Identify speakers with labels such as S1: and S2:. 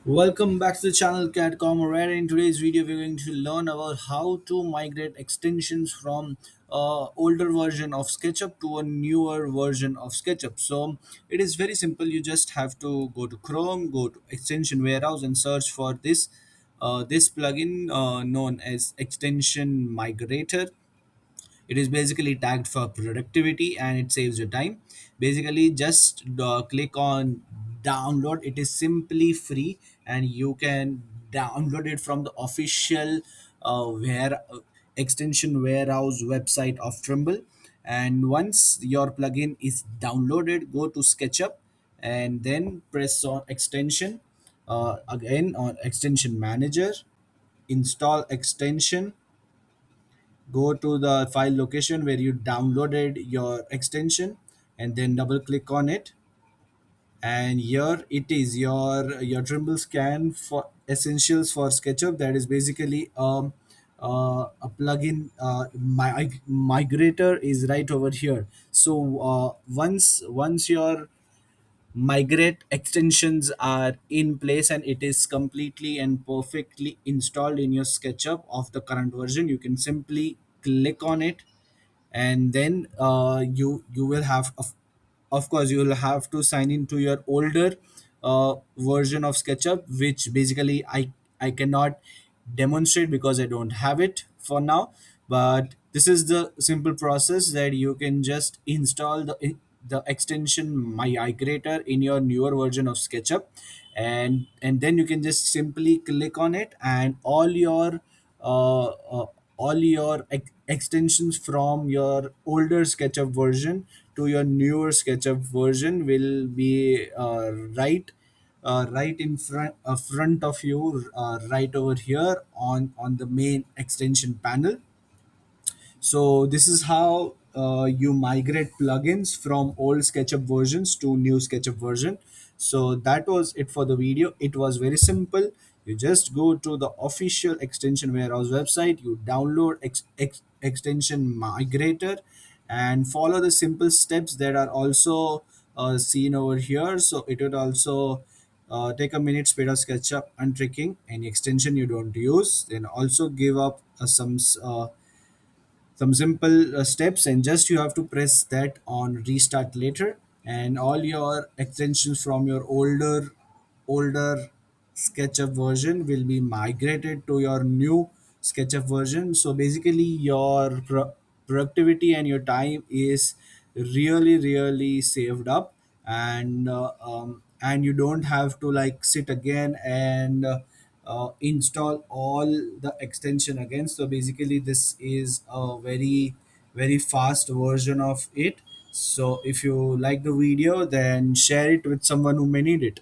S1: Welcome back to the channel CatCom. Where in today's video we're going to learn about how to migrate extensions from older version of SketchUp to a newer version of SketchUp. So it is very simple. You just have to go to Chrome, go to Extension Warehouse, and search for this plugin known as Extension Migrator. It is basically tagged for productivity and it saves your time. Basically just click on download. It is simply free and you can download it from the official where extension warehouse website of Trimble. And once your plugin is downloaded, go to SketchUp and then press on extension, again on extension manager, install extension, go to the file location where you downloaded your extension and then double click on it, and here it is your Trimble scan for essentials for SketchUp. That is basically a plugin. Migrator is right over here. So once your migrate extensions are in place and it is completely and perfectly installed in your SketchUp of the current version, you can simply click on it, and then you will have of course you will have to sign into your older version of SketchUp, which basically I cannot demonstrate because I don't have it for now. But this is the simple process that you can just install the extension migrator in your newer version of SketchUp, and then you can just simply click on it, and uh, uh, all your extensions from your older SketchUp version to your newer SketchUp version will be right in front of you, right over here on the main extension panel. So this is how you migrate plugins from old SketchUp versions to new SketchUp version. So that was it for the video. It was very simple. You just go to the official extension warehouse website, you download extension migrator, and follow the simple steps that are also seen over here. So it would also take a minute, speed of SketchUp untricking any extension you don't use, then also give up some simple steps, and just you have to press that on restart later, and all your extensions from your older SketchUp version will be migrated to your new SketchUp version. So basically your productivity and your time is really saved up, and you don't have to like sit again and install all the extension again. So basically this is a very fast version of it. So if you like the video, then share it with someone who may need it.